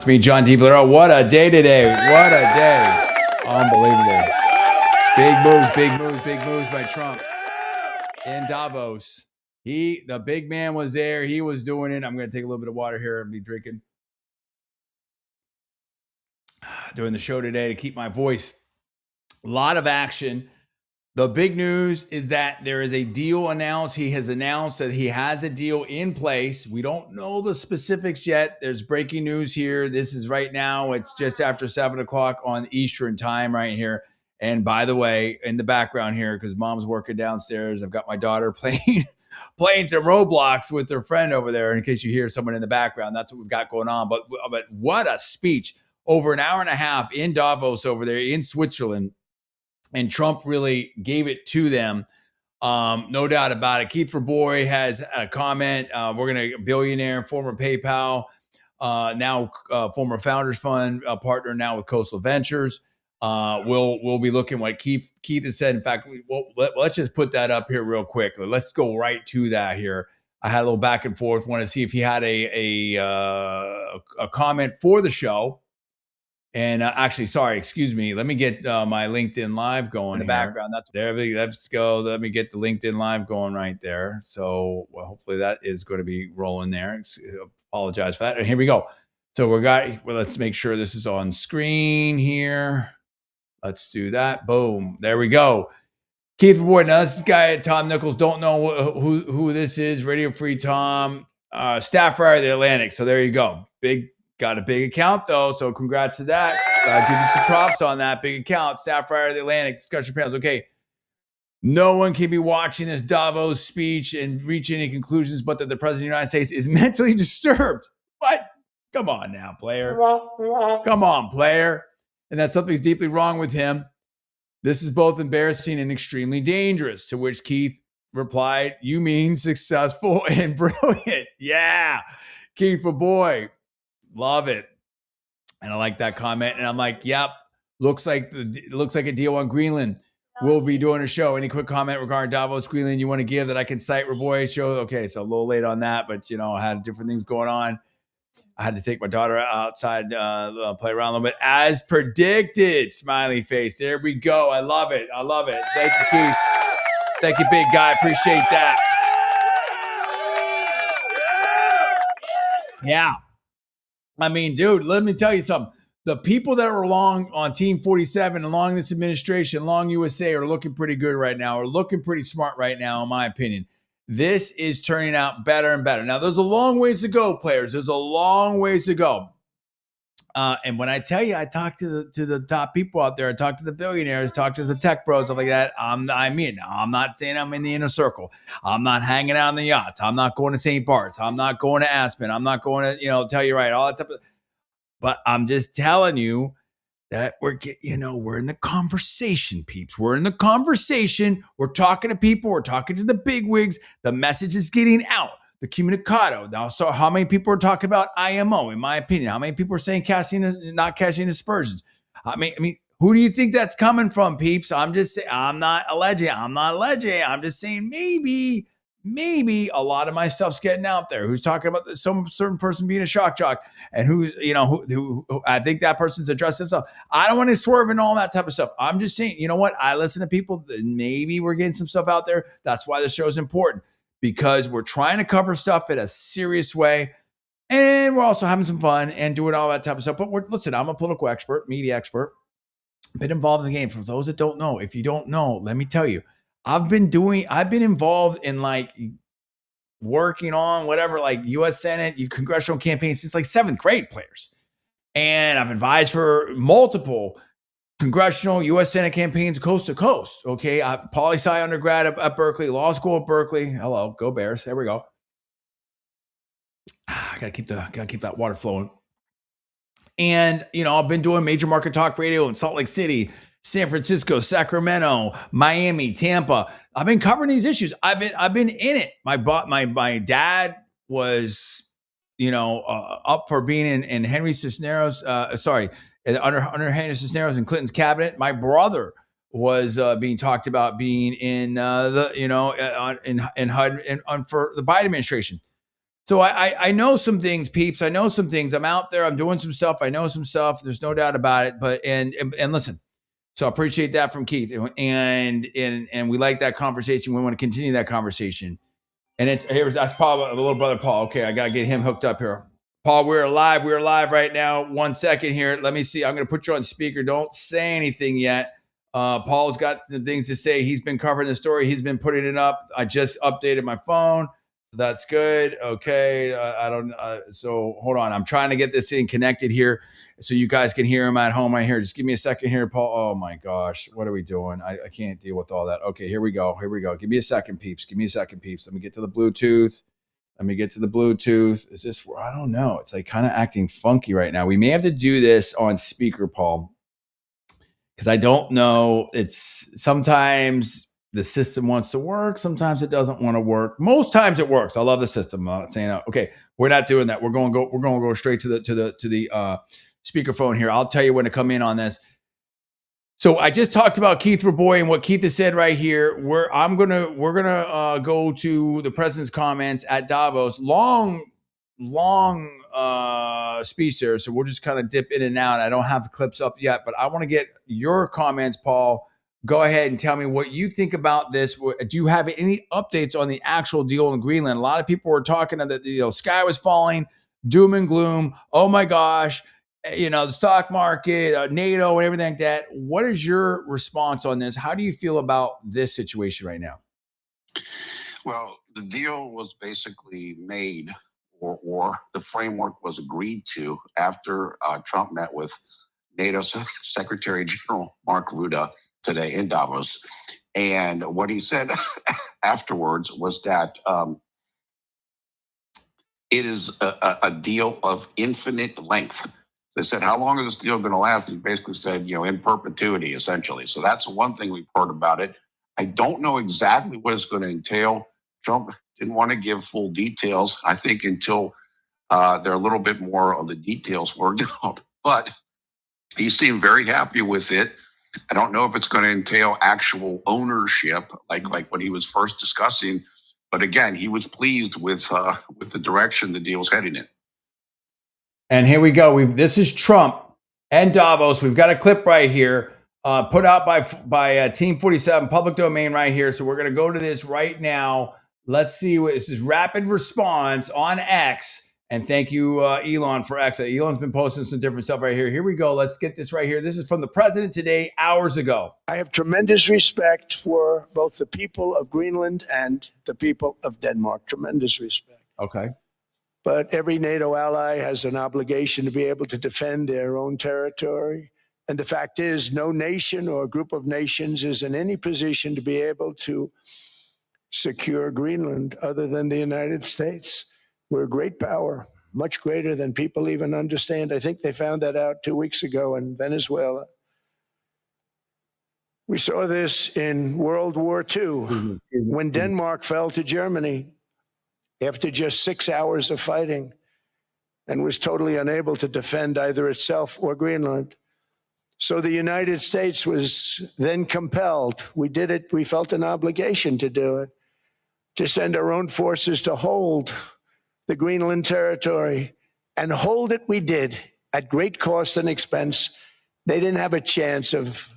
It's me, John D. Valero. What a day today. What a day. Unbelievable. Big moves by Trump in Davos. The big man was there. He was doing it. I'm going to take a little bit of water here and be drinking. Doing the show today to keep my voice. A lot of action. The big news is that there is a deal announced. He has announced that he has a deal in place. We don't know the specifics yet. There's breaking news here. This is right now. It's just after 7 o'clock on Eastern time right here. And by the way, in the background here, because mom's working downstairs, I've got my daughter playing some Roblox with her friend over there. In case you hear someone in the background, that's what we've got going on. But what a speech. Over an hour and a half in Davos over there in Switzerland. And Trump really gave it to them. No doubt about it. Keith Verboy has a comment. We're going to billionaire, former PayPal, now former Founders Fund partner now with Coastal Ventures. We'll be looking what Keith has said. In fact, let's just put that up here real quick. Let's go right to that here. I had a little back and forth. Want to see if he had a comment for the show. And actually, sorry, excuse me. Let me get my LinkedIn Live going in the background. That's there. Let's go. Let me get the LinkedIn Live going right there. So hopefully that is going to be rolling there. Apologize for that. And here we go. So let's make sure this is on screen here. Let's do that. Boom. There we go. Keith Verboy. Now this guy, Tom Nichols. Don't know who this is. Radio Free Tom, staff writer of the Atlantic. So there you go. Got a big account, though, so congrats to that. Give you some props on that big account. Staff writer of the Atlantic, discussion panels. Okay, no one can be watching this Davos speech and reach any conclusions but that the President of the United States is mentally disturbed. What? Come on now, player. Come on, player. And that something's deeply wrong with him. This is both embarrassing and extremely dangerous, to which Keith replied, "You mean successful and brilliant." Yeah, Keith Verboy. Love it. And I like that comment. And I'm like, yep, looks like a deal on Greenland. We'll be doing a show. Any quick comment regarding Davos, Greenland you want to give that I can cite Verboy show? Okay, so a little late on that, but I had different things going on. I had to take my daughter outside, play around a little bit. As predicted, smiley face. There we go. I love it. Thank you, Keith. Thank you, big guy. Appreciate that. Yeah. I mean, dude, let me tell you something. The people that are along on Team 47, along this administration, along USA, are looking pretty good right now, are looking pretty smart right now, in my opinion. This is turning out better and better. Now, there's a long ways to go, players. There's a long ways to go. And when I tell you, I talk to the top people out there. I talk to the billionaires, talk to the tech bros, stuff like that. I'm not saying I'm in the inner circle. I'm not hanging out on the yachts. I'm not going to St. Bart's. I'm not going to Aspen. I'm not going to, tell you right, all that type of. But I'm just telling you that we're in the conversation, peeps. We're in the conversation. We're talking to people. We're talking to the bigwigs. The message is getting out. The communicado. Now, so how many people are talking about IMO, in my opinion? How many people are saying not cashing aspersions? I mean, who do you think that's coming from, peeps? I'm just saying, I'm not alleging. I'm just saying maybe a lot of my stuff's getting out there. Who's talking about some certain person being a shock jock, and who I think that person's addressed himself. I don't want to swerve and all that type of stuff. I'm just saying, you know what? I listen to people. Maybe we're getting some stuff out there. That's why the show is important. Because we're trying to cover stuff in a serious way, and we're also having some fun and doing all that type of stuff. But listen, I'm a political expert, media expert, been involved in the game. For those that don't know, if you don't know, let me tell you, I've been involved in like working on whatever, like U.S. Senate, congressional campaigns since like 7th grade, players. And I've advised for multiple congressional U.S. Senate campaigns coast to coast. Okay. Poli-sci undergrad at Berkeley, law school at Berkeley. Hello, go Bears. There we go. I gotta keep that water flowing. And, I've been doing major market talk radio in Salt Lake City, San Francisco, Sacramento, Miami, Tampa. I've been covering these issues. I've been in it. My dad was, up for being in Henry Cisneros, under Henry Cisneros and Clinton's cabinet. My brother was being talked about being in in HUD and for the Biden administration. So I know some things, peeps. I know some things. I'm out there. I'm doing some stuff. I know some stuff. There's no doubt about it. But and listen. So I appreciate that from Keith, and we like that conversation. We want to continue that conversation. And that's Paul, the little brother Paul. Okay, I gotta get him hooked up here. Paul, we're live. We're live right now. 1 second here. Let me see. I'm gonna put you on speaker. Don't say anything yet. Paul's got some things to say. He's been covering the story. He's been putting it up. I just updated my phone. That's good. Okay. So hold on. I'm trying to get this thing connected here so you guys can hear him at home right here. Just give me a second here, Paul. Oh my gosh. What are we doing? I can't deal with all that. Okay. Here we go. Give me a second, peeps. Let me get to the Bluetooth. Is this, I don't know. It's like kind of acting funky right now. We may have to do this on speaker, Paul, because I don't know. It's sometimes the system wants to work. Sometimes it doesn't want to work. Most times it works. I love the system. I'm not saying, okay, we're not doing that. We're going to go straight to the speakerphone here. I'll tell you when to come in on this. So I just talked about Keith Raboy and what Keith has said right here. We're gonna go to the president's comments at Davos. Long speech there. So we'll just kind of dip in and out. I don't have the clips up yet, but I want to get your comments, Paul. Go ahead and tell me what you think about this. Do you have any updates on the actual deal in Greenland? A lot of people were talking that the sky was falling, doom and gloom. Oh my gosh, the stock market, NATO, and everything like that. What is your response on this? How do you feel about this situation right now? Well, the deal was basically made, or the framework was agreed to after Trump met with NATO Secretary General Mark Rutte today in Davos. And what he said afterwards was that it is a deal of infinite length. They said, how long is this deal going to last? He basically said, in perpetuity, essentially. So that's one thing we've heard about it. I don't know exactly what it's going to entail. Trump didn't want to give full details, I think, until there are a little bit more of the details worked out. But he seemed very happy with it. I don't know if it's going to entail actual ownership, like what he was first discussing. But again, he was pleased with the direction the deal was heading in. And here we go. This is Trump and Davos. We've got a clip right here, put out by Team 47, public domain right here. So we're going to go to this right now. Let's see what this is. Rapid response on X. And thank you, Elon, for X. Elon's been posting some different stuff right here. Here we go. Let's get this right here. This is from the president today, hours ago. I have tremendous respect for both the people of Greenland and the people of Denmark. Tremendous respect. Okay. But every NATO ally has an obligation to be able to defend their own territory. And the fact is, no nation or group of nations is in any position to be able to secure Greenland other than the United States. We're a great power, much greater than people even understand. I think they found that out 2 weeks ago in Venezuela. We saw this in World War II when Denmark fell to Germany after just 6 hours of fighting and was totally unable to defend either itself or Greenland. So the United States was then compelled. We did it. We felt an obligation to do it, to send our own forces to hold the Greenland territory, and hold it we did at great cost and expense. They didn't have a chance of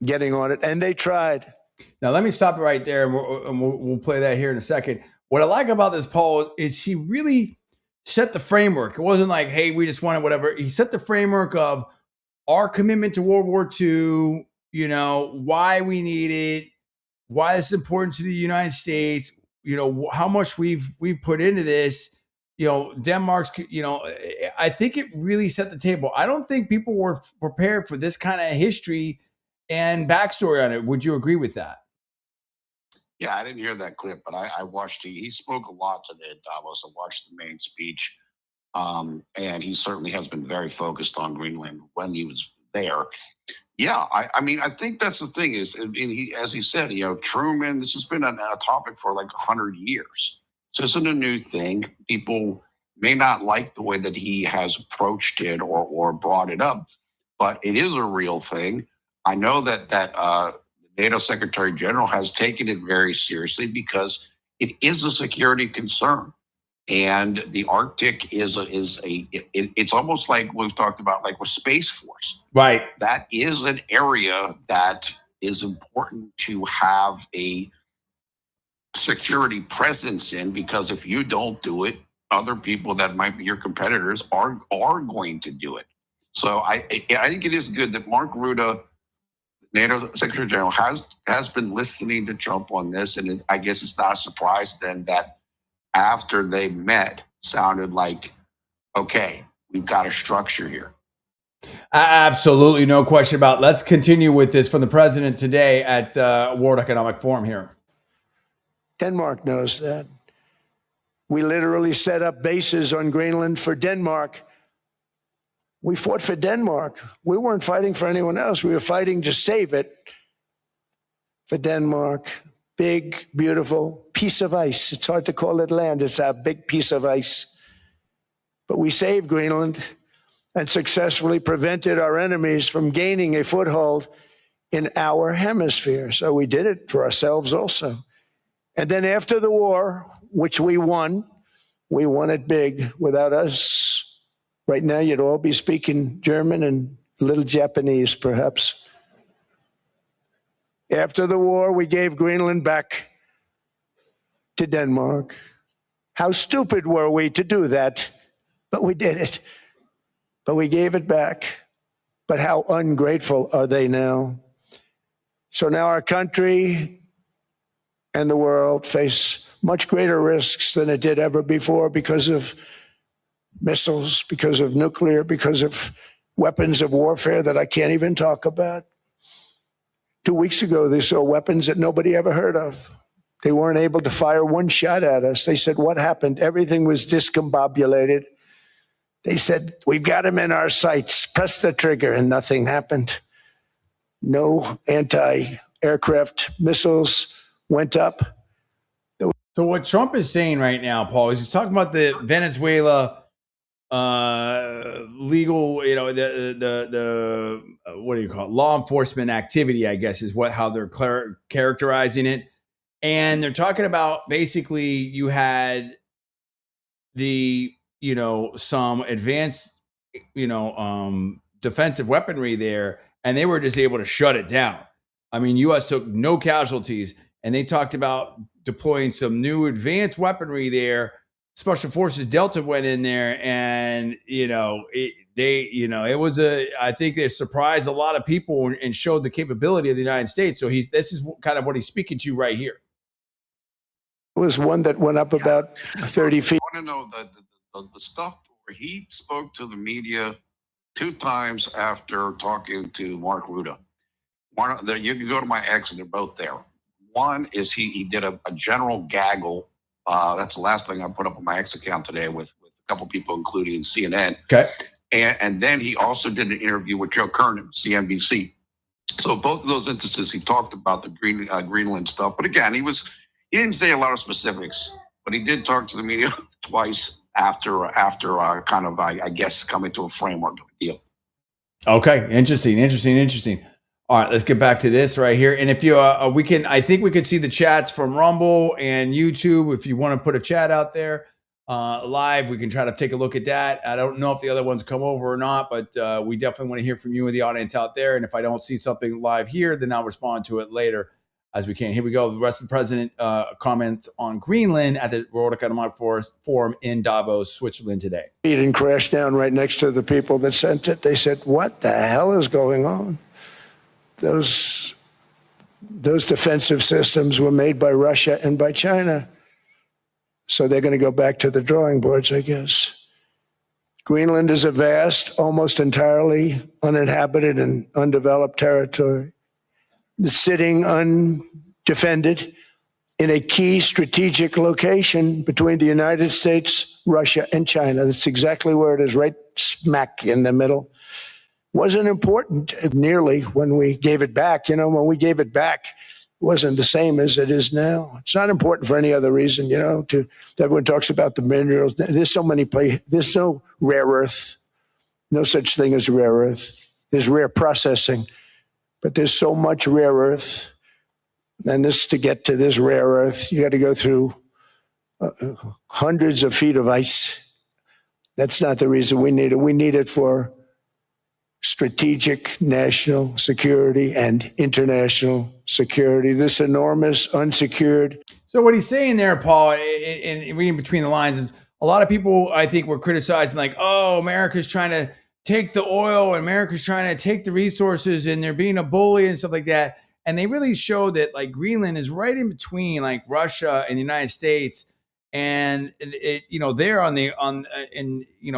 getting on it, and they tried. Now, let me stop it right there, and we'll play that here in a second. What I like about this, Paul, is she really set the framework. It wasn't like, hey, we just wanted whatever. He set the framework of our commitment to World War II, why we need it, why it's important to the United States, how much we've put into this. Denmark's, I think it really set the table. I don't think people were prepared for this kind of history and backstory on it. Would you agree with that? Yeah, I didn't hear that clip, but I watched. He spoke a lot today at Davos. I watched the main speech, and he certainly has been very focused on Greenland when he was there. Yeah, I mean, I think that's the thing is, and as he said, Truman, this has been a topic for like 100 years. So this isn't a new thing. People may not like the way that he has approached it or brought it up, but it is a real thing. I know that NATO Secretary General has taken it very seriously because it is a security concern. And the Arctic it's almost like we've talked about, like with Space Force. Right. That is an area that is important to have a security presence in, because if you don't do it, other people that might be your competitors are going to do it. So I think it is good that Mark Rutte, NATO Secretary General, has been listening to Trump on this, and I guess it's not a surprise then that after they met, sounded like, okay, we've got a structure here. Absolutely, no question about it. Let's continue with this from the president today at World Economic Forum here. Denmark knows that. We literally set up bases on Greenland for Denmark. We fought for Denmark. We weren't fighting for anyone else. We were fighting to save it for Denmark. Big, beautiful piece of ice. It's hard to call it land. It's a big piece of ice. But we saved Greenland and successfully prevented our enemies from gaining a foothold in our hemisphere. So we did it for ourselves also. And then after the war, which we won it big. Without us, right now you'd all be speaking German and a little Japanese, perhaps. After the war, we gave Greenland back to Denmark. How stupid were we to do that? But we did it. But we gave it back. But how ungrateful are they now? So now our country and the world face much greater risks than it did ever before because of missiles, because of nuclear, because of weapons of warfare that I can't even talk about. 2 weeks ago, they saw weapons that nobody ever heard of. They weren't able to fire one shot at us. They said, what happened? Everything was discombobulated. They said, we've got them in our sights. Press the trigger, and nothing happened. No anti-aircraft missiles went up. So what Trump is saying right now, Paul, is he's talking about the Venezuela legal, the what do you call it? Law enforcement activity, I guess, is how they're characterizing it. And they're talking about basically you had the, some advanced, defensive weaponry there, and they were just able to shut it down. I mean, U.S. took no casualties, and they talked about deploying some new advanced weaponry there. Special Forces Delta went in there, and I think they surprised a lot of people and showed the capability of the United States. So this is kind of what he's speaking to right here. It was one that went up about 30 feet. I want to know the stuff where he spoke to the media 2 times after talking to Mark Rutte. You can go to my X, and they're both there. One is he did a general gaggle. That's the last thing I put up on my X account today with a couple people, including CNN. Okay. And then he also did an interview with Joe Kernan, CNBC. So both of those instances, he talked about the Greenland stuff. But again, he didn't say a lot of specifics, but he did talk to the media twice after kind of, I guess, coming to a framework of a deal. Okay. Interesting. All right, let's get back to this right here. And if you, I think we could see the chats from Rumble and YouTube. If you want to put a chat out there live, we can try to take a look at that. I don't know if the other ones come over or not, but we definitely want to hear from you and the audience out there. And if I don't see something live here, then I'll respond to it later as we can. Here we go. The rest of the president comments on Greenland at the World Economic Forum in Davos, Switzerland today. It didn't crash down right next to the people that sent it. They said, what the hell is going on? Those defensive systems were made by Russia and by China. So they're going to go back to the drawing boards, I guess. Greenland is a vast, almost entirely uninhabited and undeveloped territory. It's sitting undefended in a key strategic location between the United States, Russia, and China. That's exactly where it is, right smack in the middle. Wasn't important nearly when we gave it back. When we gave it back, it wasn't the same as it is now. It's not important for any other reason, everyone talks about the minerals. There's so many places. There's no rare earth, no such thing as rare earth. There's rare processing, but there's so much rare earth. And to get to this rare earth, you got to go through hundreds of feet of ice. That's not the reason we need it. We need it for strategic national security and international security. This enormous unsecured. So what he's saying there, Paul, and reading between the lines, is a lot of people, I think, were criticizing like, oh, America's trying to take the oil and America's trying to take the resources and they're being a bully and stuff like that. And they really showed that like Greenland is right in between like Russia and the United States. And it, they're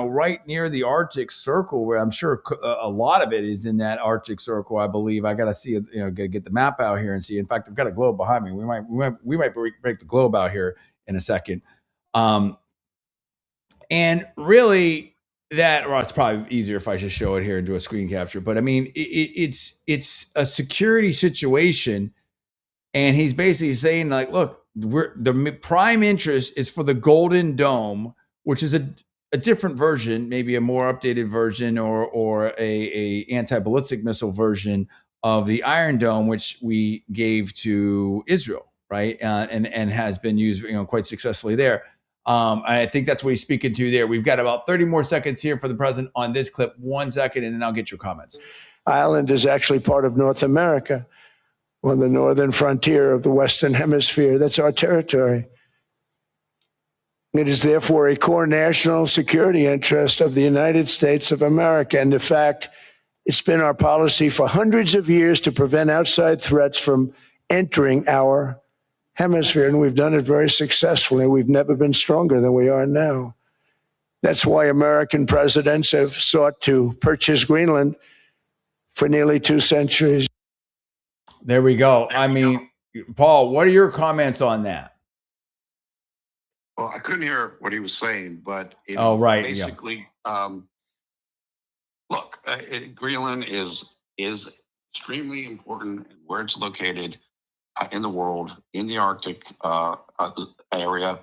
right near the Arctic Circle, where I'm sure a lot of it is in that Arctic Circle. I believe I got to see it. Got to get the map out here and see. In fact, I've got a globe behind me. We might break the globe out here in a second. And really, it's probably easier if I just show it here and do a screen capture. But I mean, it's a security situation, and he's basically saying like, look. The prime interest is for the Golden Dome, which is a different version, maybe a more updated version or a anti-ballistic missile version of the Iron Dome, which we gave to Israel, right? And has been used quite successfully there. I think that's what he's speaking to there. We've got about 30 more seconds here for the president on this clip. 1 second, and then I'll get your comments. Ireland is actually part of North America, on the northern frontier of the Western Hemisphere. That's our territory. It is therefore a core national security interest of the United States of America. And in fact, it's been our policy for hundreds of years to prevent outside threats from entering our hemisphere. And we've done it very successfully. We've never been stronger than we are now. That's why American presidents have sought to purchase Greenland for nearly 2 centuries. There we go. I mean, Paul, what are your comments on that? Well, I couldn't hear what he was saying, but basically, look, Greenland is extremely important where it's located in the world, in the Arctic area.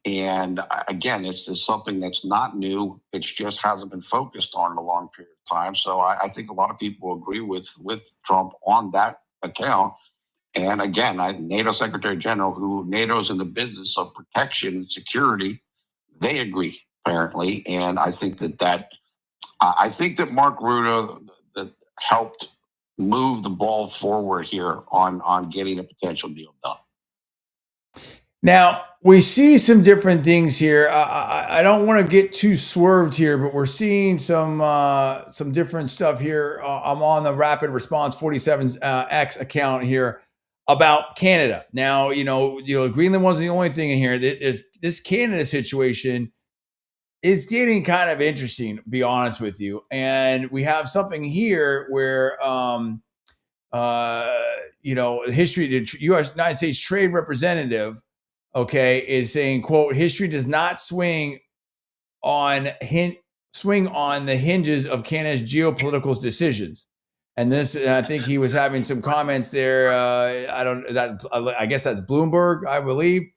And again, it's something that's not new. It just hasn't been focused on in a long period of time. So I think a lot of people agree with Trump on that account. And again, NATO Secretary General, who NATO's in the business of protection and security, they agree apparently. And I think that Mark Rutte that helped move the ball forward here on getting a potential deal done. Now, we see some different things here. I don't want to get too swerved here, but we're seeing some different stuff here. I'm on the Rapid Response 47X account here about Canada. Now, Greenland wasn't the only thing in here. This Canada situation is getting kind of interesting, to be honest with you. And we have something here where, history, the United States Trade Representative, is saying, quote, history does not swing on the hinges of Canada's geopolitical decisions. And this, I think he was having some comments there. I guess that's Bloomberg, I believe.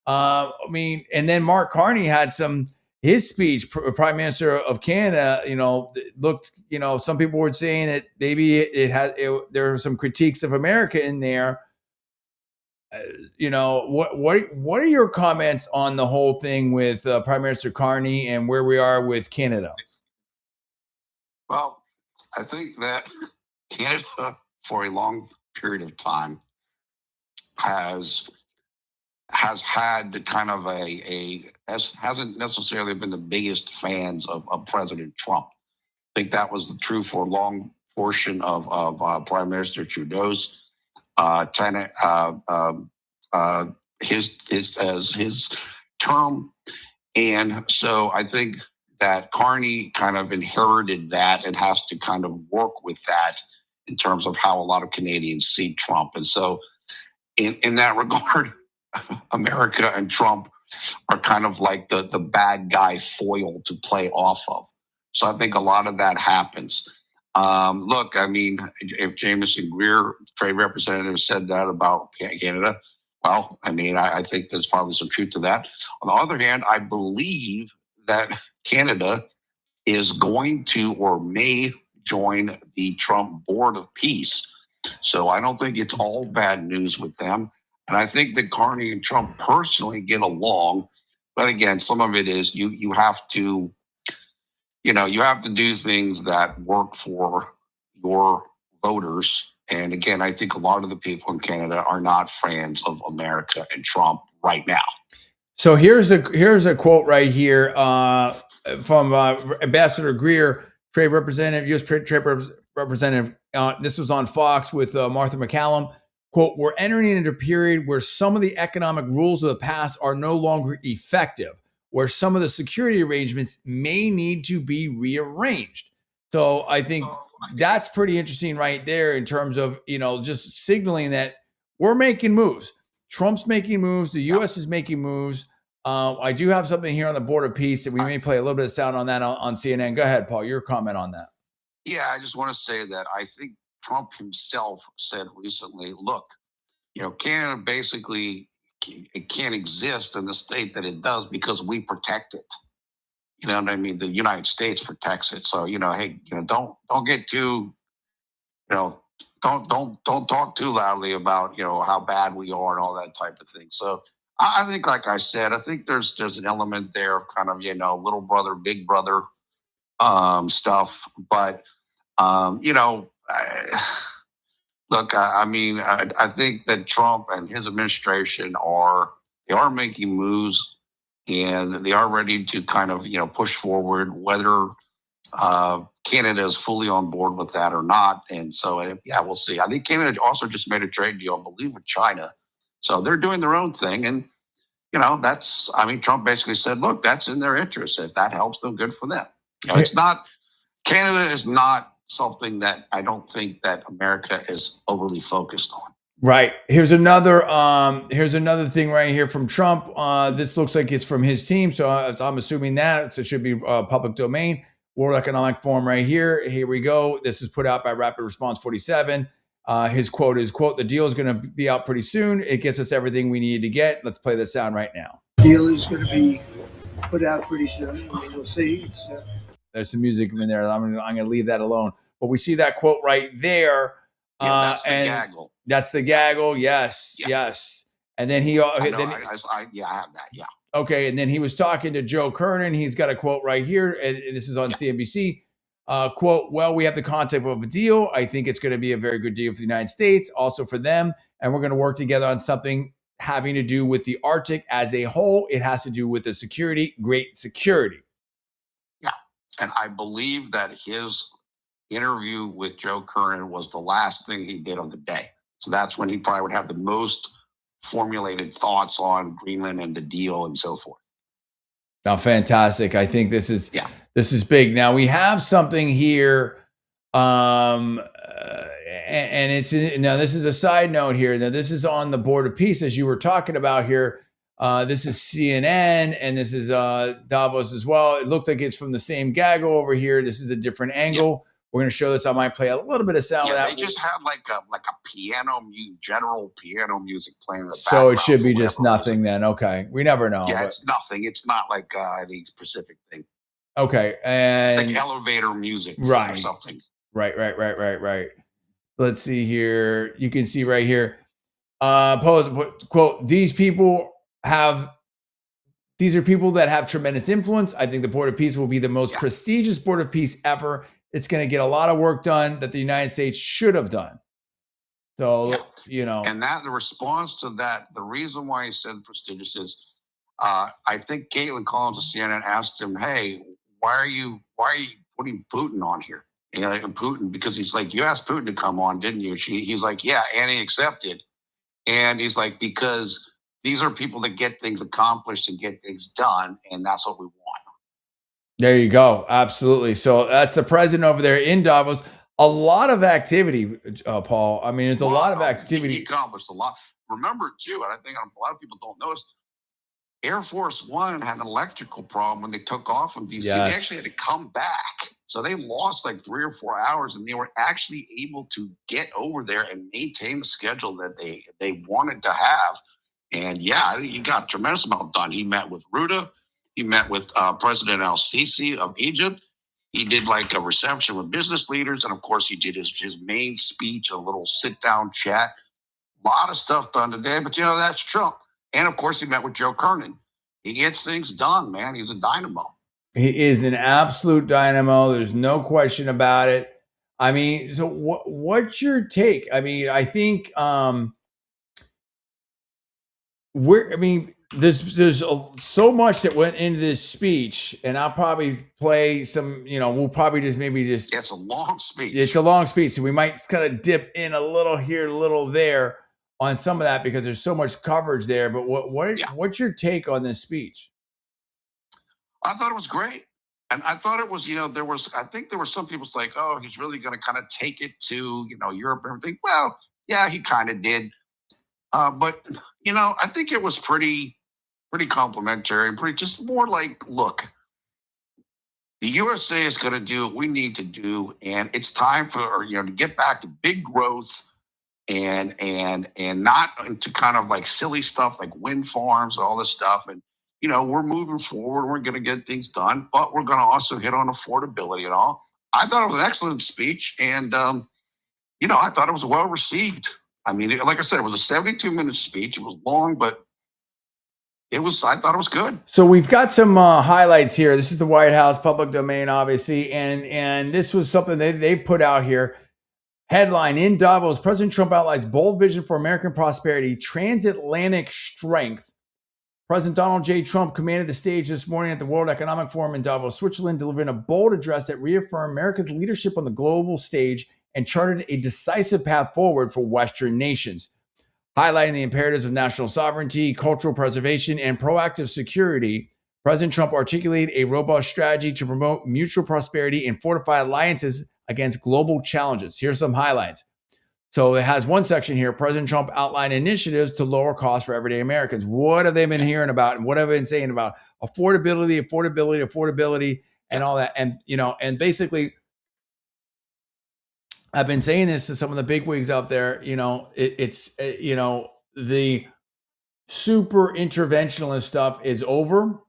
And then Mark Carney had his speech, Prime Minister of Canada, looked, some people were saying that maybe there are some critiques of America in there. What are your comments on the whole thing with Prime Minister Carney and where we are with Canada? Well, I think that Canada, for a long period of time, has had kind of hasn't necessarily been the biggest fans of President Trump. I think that was true for a long portion of Prime Minister Trudeau's his term. And so I think that Carney kind of inherited that and has to kind of work with that in terms of how a lot of Canadians see Trump. And so in that regard, America and Trump are kind of like the bad guy foil to play off of. So I think a lot of that happens. Look, I mean, if Jameson Greer, trade representative, said that about Canada, well, I mean, I think there's probably some truth to that. On the other hand, I believe that Canada is going to or may join the Trump Board of Peace. So I don't think it's all bad news with them. And I think that Carney and Trump personally get along. But again, some of it is you have to, you have to do things that work for your voters. And again, I think a lot of the people in Canada are not fans of America and Trump right now. So here's a quote right here from Ambassador Greer, Trade Representative, U.S. Trade Representative. This was on Fox with Martha McCallum. Quote, we're entering into a period where some of the economic rules of the past are no longer effective, where some of the security arrangements may need to be rearranged. So I think that's pretty interesting right there in terms of, just signaling that we're making moves. Trump's making moves. The U.S. is making moves. I do have something here on the Board of Peace that we may play a little bit of sound on that on CNN. Go ahead, Paul, your comment on that. Yeah, I just want to say that I think Trump himself said recently, look, Canada basically it can't exist in the state that it does because we protect it. You know what I mean? The United States protects it. So, hey, don't get too, don't talk too loudly about, how bad we are and all that type of thing. So I think, like I said, I think there's an element there of kind of, little brother, big brother stuff. But, look, I think that Trump and his administration are making moves, and they are ready to kind of push forward, whether Canada is fully on board with that or not. And so yeah, we'll see. I think Canada also just made a trade deal, I believe, with China, so they're doing their own thing. And Trump basically said, look, that's in their interest. If that helps them, good for them. It's not, Canada is not something that I don't think that America is overly focused on. Right. Here's another thing right here from Trump. This looks like it's from his team, so I'm assuming that it should be public domain. World Economic Forum right here. Here we go. This is put out by Rapid Response 47. His quote is, quote, the deal is going to be out pretty soon. It gets us everything we needed to get. Let's play this sound right now. Deal is going to be put out pretty soon. We'll see. There's some music in there. I'm going to leave that alone. But we see that quote right there. That's the gaggle. That's the gaggle. Yes. Yeah. Yes. And then he, I have that. Yeah. Okay. And then he was talking to Joe Kernan. He's got a quote right here. And this is on CNBC. Quote, well, we have the concept of a deal. I think it's going to be a very good deal for the United States, also for them. And we're going to work together on something having to do with the Arctic as a whole. It has to do with the security, great security. Yeah. And I believe that his interview with Joe Kernan was the last thing he did on the day. So that's when he probably would have the most formulated thoughts on Greenland and the deal and so forth. Oh, fantastic. I think this is big. Now we have something here. And it's now this is a side note here. Now this is on the Board of Peace, as you were talking about here. This is CNN and this is Davos as well. It looks like it's from the same gaggle over here. This is a different angle. Yeah. We're going to show this. I might play a little bit of sound. Yeah, that they just had like a piano, general piano music playing in the background. So it should be just nothing then. Okay. We never know. Yeah, it's nothing. It's not like any specific thing. Okay. And it's like elevator music or something. Right. Let's see here. You can see right here. Quote, these are people that have tremendous influence. I think the Board of Peace will be the most prestigious Board of Peace ever. It's going to get a lot of work done that the United States should have done. So, And that the response to that, the reason why he said prestigious is, I think Caitlin Collins of CNN asked him, hey, why are you putting Putin on here? Putin, because he's like, you asked Putin to come on, didn't you? He's like, yeah, and he accepted. And he's like, because these are people that get things accomplished and get things done, and that's what we want. There you go. Absolutely. So that's the president over there in Davos. A lot of activity, Paul. I mean, it's a lot of activity. He accomplished a lot. Remember, too, and I think a lot of people don't notice, Air Force One had an electrical problem when they took off from D.C. Yes. They actually had to come back. So they lost like 3 or 4 hours, and they were actually able to get over there and maintain the schedule that they wanted to have. And yeah, I think he got a tremendous amount done. He met with Ruta. He met with President al-Sisi of Egypt. He did like a reception with business leaders. And of course, he did his main speech, a little sit-down chat A lot of stuff done today, but that's Trump. And of course, he met with Joe Kernan. He gets things done, man. He's a dynamo. He is an absolute dynamo. There's no question about it. I mean, so what's your take? I mean, I think there's so much that went into this speech, and I'll probably play some, we'll probably just it's a long speech. It's a long speech, so we might kind of dip in a little here, a little there on some of that because there's so much coverage there. But what's your take on this speech? I thought it was great. And I thought it was, I think there were some people like, oh, he's really going to kind of take it to, Europe and everything. Well, yeah, he kind of did. But, I think it was pretty complimentary, just more like, look, the USA is going to do what we need to do. And it's time for, to get back to big growth and not into kind of like silly stuff like wind farms and all this stuff. And, we're moving forward. We're going to get things done, but we're going to also hit on affordability and all. I thought it was an excellent speech. And, I thought it was well received. I mean, like I said, it was a 72-minute speech. It was long, but I thought it was good. So we've got some highlights here. This is the White House, public domain, obviously. And this was something they put out here. Headline, in Davos, President Trump outlines bold vision for American prosperity, transatlantic strength. President Donald J. Trump commanded the stage this morning at the World Economic Forum in Davos, Switzerland, delivering a bold address that reaffirmed America's leadership on the global stage and charted a decisive path forward for Western nations. Highlighting the imperatives of national sovereignty, cultural preservation, and proactive security, President Trump articulated a robust strategy to promote mutual prosperity and fortify alliances against global challenges. Here's some highlights. So it has one section here. President Trump outlined initiatives to lower costs for everyday Americans. What have they been hearing about? And what have they been saying about affordability, and all that? And, and basically, I've been saying this to some of the bigwigs out there, it's the super interventionist stuff is over.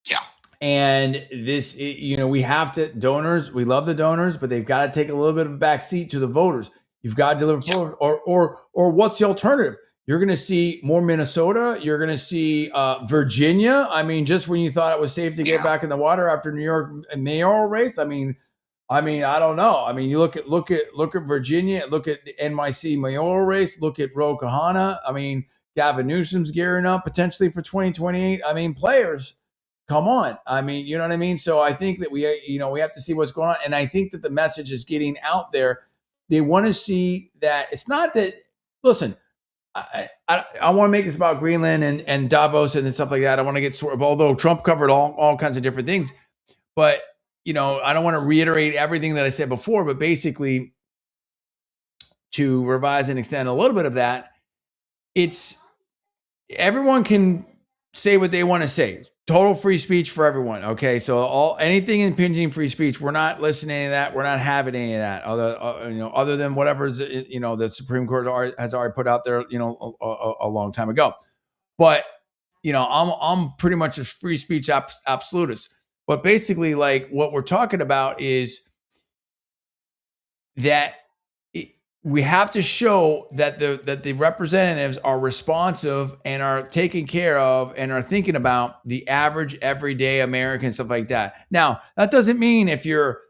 Yeah. And this, we have to, donors, we love the donors, but they've got to take a little bit of a back seat to the voters. You've got to deliver forward, or what's the alternative? You're going to see more Minnesota. You're going to see Virginia. I mean, just when you thought it was safe to get back in the water after New York mayoral race. I mean, I don't know. I mean, you look at Virginia, look at the NYC mayoral race, look at Ro Khanna. I mean, Gavin Newsom's gearing up potentially for 2028. I mean, players, come on. I mean, you know what I mean? So I think that we have to see what's going on. And I think that the message is getting out there. They want to see that it's not that, listen, I want to make this about Greenland and Davos and stuff like that. I want to get sort of, although Trump covered all kinds of different things, but I don't want to reiterate everything that I said before, but basically to revise and extend a little bit of that, it's everyone can say what they want to say. Total free speech for everyone. Okay. So anything impinging free speech, we're not listening to that. We're not having any of that other than whatever's, the Supreme Court has already put out there, a long time ago. But, I'm pretty much a free speech absolutist. But basically, like what we're talking about is that we have to show that the representatives are responsive and are taking care of and are thinking about the average everyday American, stuff like that. Now, that doesn't mean if you're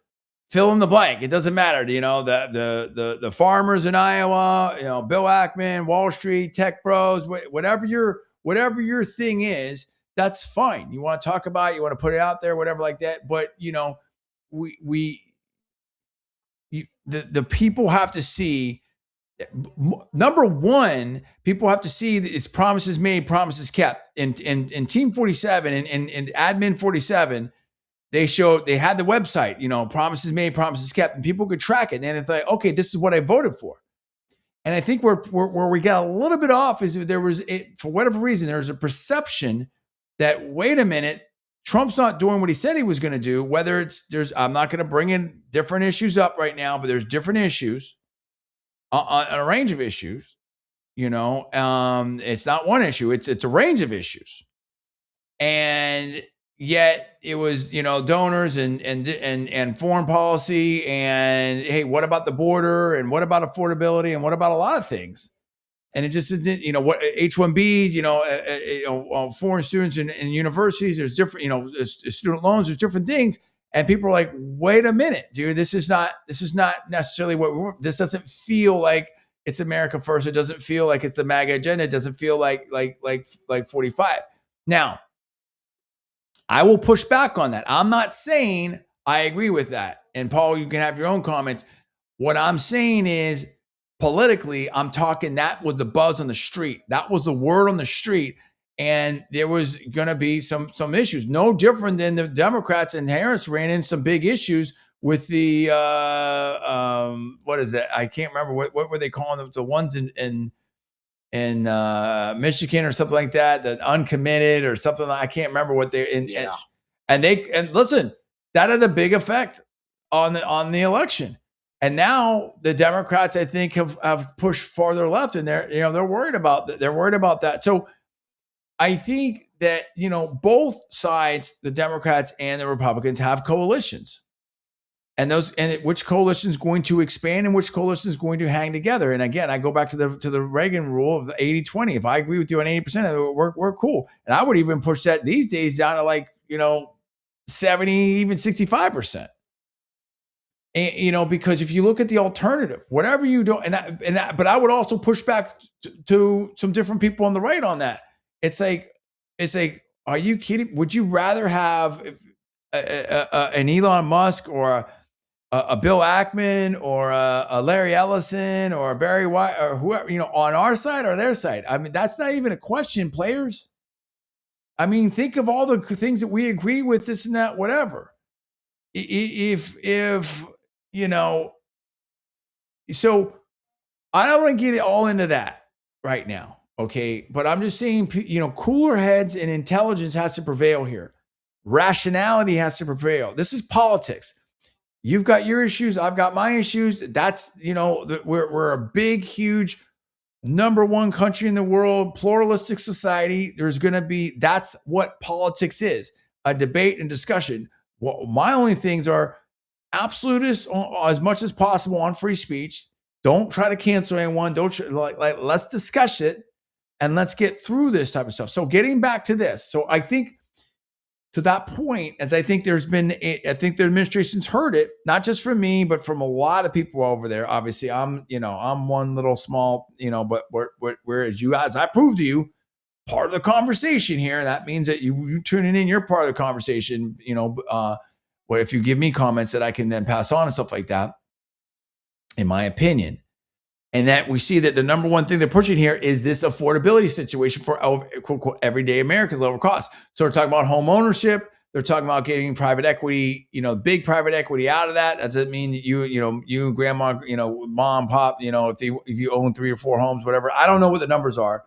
fill in the blank, it doesn't matter. The farmers in Iowa, Bill Ackman, Wall Street, tech bros, whatever your thing is. That's fine. You want to talk about it, you want to put it out there, whatever like that. But, the people have to see, number one, people have to see that it's promises made, promises kept. In Team 47 and Admin 47, they had the website, promises made, promises kept, and people could track it. And it's like, okay, this is what I voted for. And I think where we got a little bit off is for whatever reason, there's a perception that, wait a minute, Trump's not doing what he said he was going to do. Whether I'm not going to bring in different issues up right now, but there's different issues on a range of issues. It's not one issue; it's a range of issues, and yet it was donors and foreign policy and hey, what about the border and what about affordability and what about a lot of things. And it just didn't, what H-1Bs, foreign students in universities, there's different, student loans, there's different things. And people are like, wait a minute, dude, this is not necessarily what we want. This doesn't feel like it's America first. It doesn't feel like it's the MAGA agenda. It doesn't feel like 45. Now, I will push back on that. I'm not saying I agree with that. And Paul, you can have your own comments. What I'm saying is, politically, I'm talking that was the buzz on the street. That was the word on the street. And there was going to be some issues. No different than the Democrats and Harris ran in some big issues with the, what is it? I can't remember. What were they calling them? The ones in Michigan or something like that, that uncommitted or something. I can't remember what they're in. Yeah. And listen, that had a big effect on the election. And now the Democrats, I think, have pushed farther left, and they're worried about that. They're worried about that. So I think that both sides, the Democrats and the Republicans, have coalitions, and which coalition is going to expand and which coalition is going to hang together. And again, I go back to the Reagan rule of the 80-20. If I agree with you on 80%, we're cool. And I would even push that these days down to 70, even 65%. And, because if you look at the alternative, whatever you do, but I would also push back to some different people on the right on that. It's like, are you kidding? Would you rather have an Elon Musk or a Bill Ackman or a Larry Ellison or a Barry White or whoever, on our side or their side? I mean, that's not even a question, players. I mean, think of all the things that we agree with, this and that, whatever. So I don't want to get it all into that right now. Okay. But I'm just saying, cooler heads and intelligence has to prevail here. Rationality has to prevail. This is politics. You've got your issues. I've got my issues. That's, we're a big, huge number one country in the world, pluralistic society. That's what politics is, a debate and discussion. Well, my only things are absolutist as much as possible on free speech. Don't try to cancel anyone. Let's discuss it and let's get through this type of stuff. So getting back to this. So I think to that point, as I think I think the administration's heard it, not just from me, but from a lot of people over there. Obviously, I'm one little small, but whereas you guys, I proved to you, part of the conversation here. That means that you tuning in, you're part of the conversation, but if you give me comments that I can then pass on and stuff like that, in my opinion. And that we see that the number one thing they're pushing here is this affordability situation for quote unquote everyday Americans, lower cost. So they're talking about home ownership. They're talking about getting private equity, big private equity out of that. That doesn't mean that you grandma, mom, pop, if you own 3 or 4 homes, whatever. I don't know what the numbers are.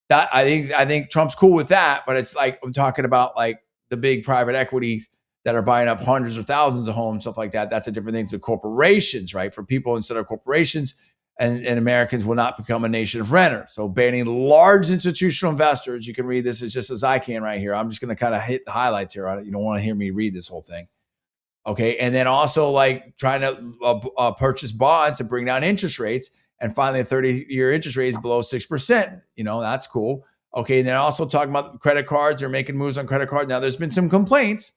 That I think Trump's cool with that, but it's like I'm talking about like the big private equities that are buying up hundreds or thousands of homes, stuff like that. That's a different thing. So corporations, right? For people instead of corporations, and Americans will not become a nation of renters. So banning large institutional investors. You can read this as just as I can right here. I'm just going to kind of hit the highlights here on it. You don't want to hear me read this whole thing. Okay. And then also like trying to purchase bonds to bring down interest rates. And finally, a 30-year interest rate is below 6%. That's cool. Okay. And then also talking about credit cards. They're making moves on credit cards. Now, there's been some complaints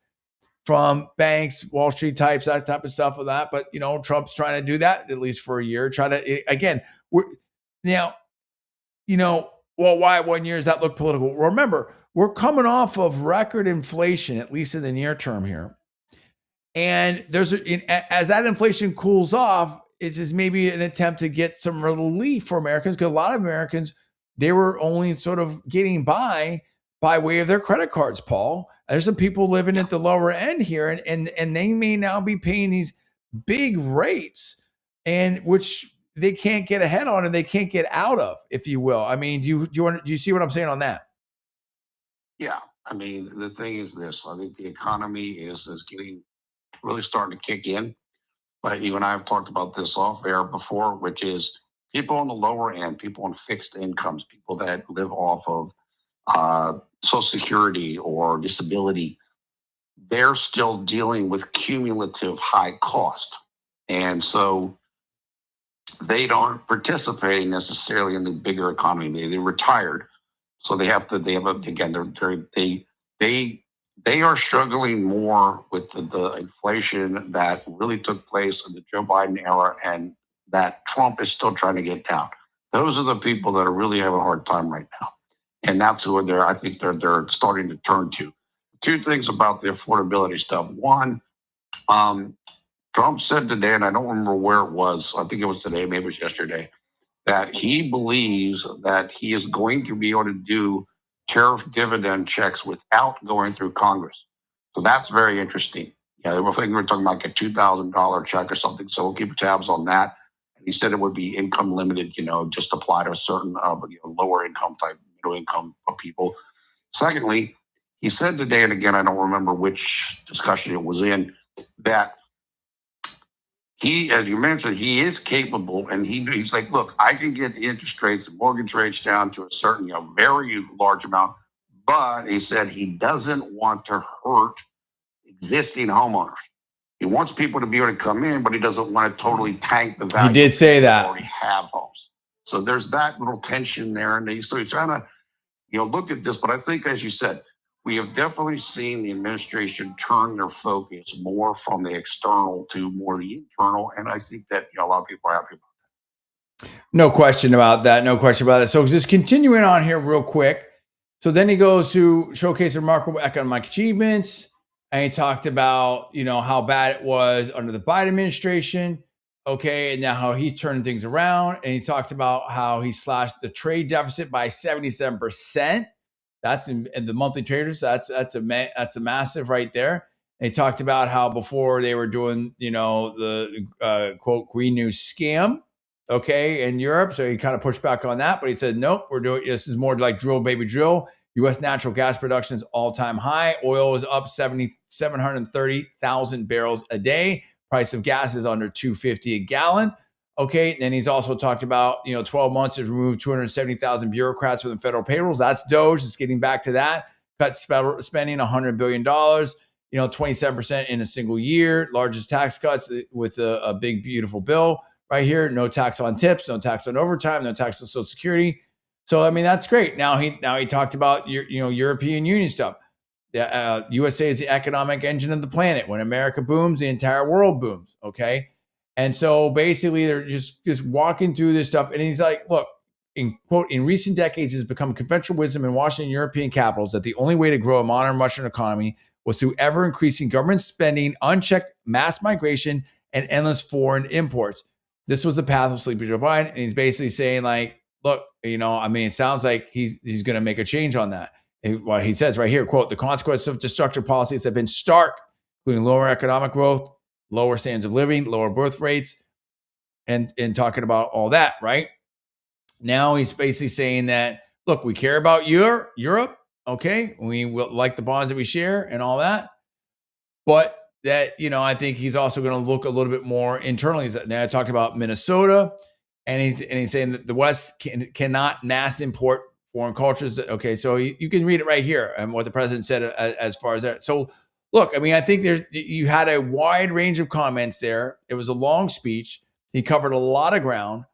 from banks, Wall Street types, that type of stuff of that. But, Trump's trying to do that at least for a year. Why 1 year does that look political? Remember, we're coming off of record inflation, at least in the near term here. And as that inflation cools off, it's just maybe an attempt to get some relief for Americans, because a lot of Americans, they were only sort of getting by way of their credit cards, Paul. There's some people living at the lower end here, and they may now be paying these big rates, and which they can't get ahead on and they can't get out of, if you will. I mean, do you see what I'm saying on that? Yeah. I mean, the thing is this. I think the economy is getting really starting to kick in. But you and I have talked about this off air before, which is people on the lower end, people on fixed incomes, people that live off of Social Security or disability, they're still dealing with cumulative high cost. And so they aren't participating necessarily in the bigger economy. They're retired, so they have again. They are struggling more with the inflation that really took place in the Joe Biden era, and that Trump is still trying to get down. Those are the people that are really having a hard time right now, and that's who I think they're starting to turn to. Two things about the affordability stuff. One, Trump said today, and I don't remember where it was. I think it was today, maybe it was yesterday, that he believes that he is going to be able to do tariff dividend checks without going through Congress. So that's very interesting. Yeah, they were thinking we were talking about like a $2,000 check or something. So we'll keep tabs on that. And he said it would be income limited, just apply to a certain lower income type, middle income people. Secondly, he said today, and again, I don't remember which discussion it was in, that he, as you mentioned, he is capable, and he's like, look, I can get the interest rates, the mortgage rates down to a certain, very large amount. But he said he doesn't want to hurt existing homeowners. He wants people to be able to come in, but he doesn't want to totally tank the value. He did say that. Already have homes. So there's that little tension there. And so he's trying to, look at this. But I think, as you said, we have definitely seen the administration turn their focus more from the external to more the internal. And I think that, a lot of people are happy about that. No question about that. No question about that. So just continuing on here real quick. So then he goes to showcase remarkable economic achievements. And he talked about, how bad it was under the Biden administration. Okay. And now how he's turning things around. And he talked about how he slashed the trade deficit by 77%. That's in the monthly traders. That's a massive right there. And he talked about how before they were doing, the quote green news scam, okay, in Europe. So he kind of pushed back on that, but he said, nope, this is more like drill, baby, drill. U.S. natural gas production is all-time high. Oil is up 730,000 barrels a day. Price of gas is under $2.50 a gallon. Okay, then he's also talked about, 12 months has removed 270,000 bureaucrats from the federal payrolls. That's Doge. It's getting back to that. Cut spending $100 billion, 27% in a single year. Largest tax cuts with a big, beautiful bill right here. No tax on tips, no tax on overtime, no tax on Social Security. So, I mean, that's great. Now he talked about, European Union stuff. USA is the economic engine of the planet. When America booms, the entire world booms. Okay. And so basically they're just walking through this stuff. And he's like, look, in recent decades, it has become conventional wisdom in Washington European capitals that the only way to grow a modern Russian economy was through ever increasing government spending, unchecked mass migration, and endless foreign imports. This was the path of Sleepy Joe Biden. And he's basically saying like, look, it sounds like he's going to make a change on that. And what he says right here, quote, the consequences of destructive policies have been stark, including lower economic growth, lower standards of living, lower birth rates, and talking about all that, right? Now he's basically saying that, look, we care about Europe, okay? We will like the bonds that we share and all that. But that, I think he's also going to look a little bit more internally. Now I talked about Minnesota, and he's saying that the West cannot mass import foreign cultures. Okay, so you can read it right here and what the president said as far as that. So look, I think you had a wide range of comments there. It was a long speech. He covered a lot of ground,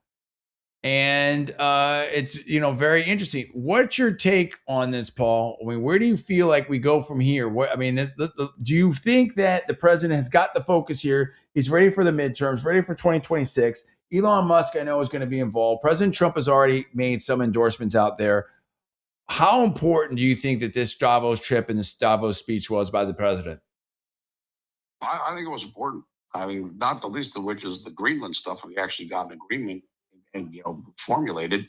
and it's very interesting. What's your take on this, Paul? Where do you feel like we go from here? Do you think that the president has got the focus here? He's ready for the midterms, ready for 2026. Elon Musk, I know, is going to be involved. President Trump has already made some endorsements out there. How important do you think that this Davos trip and this Davos speech was by the president? I think it was important. Not the least of which is the Greenland stuff. We actually got an agreement and formulated,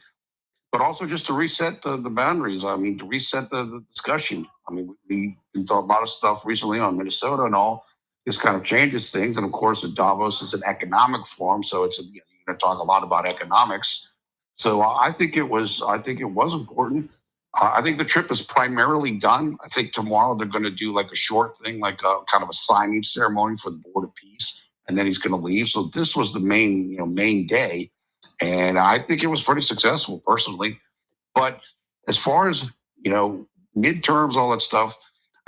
but also just to reset the boundaries. To reset the discussion. We've been talking a lot of stuff recently on Minnesota and all. This kind of changes things, and of course, Davos is an economic forum, so it's you're going to talk a lot about economics. So I think it was important. I think the trip is primarily done. I think tomorrow they're going to do like a short thing, like a kind of a signing ceremony for the Board of Peace, and then he's going to leave. So this was the main day, and I think it was pretty successful personally. But as far as midterms, all that stuff,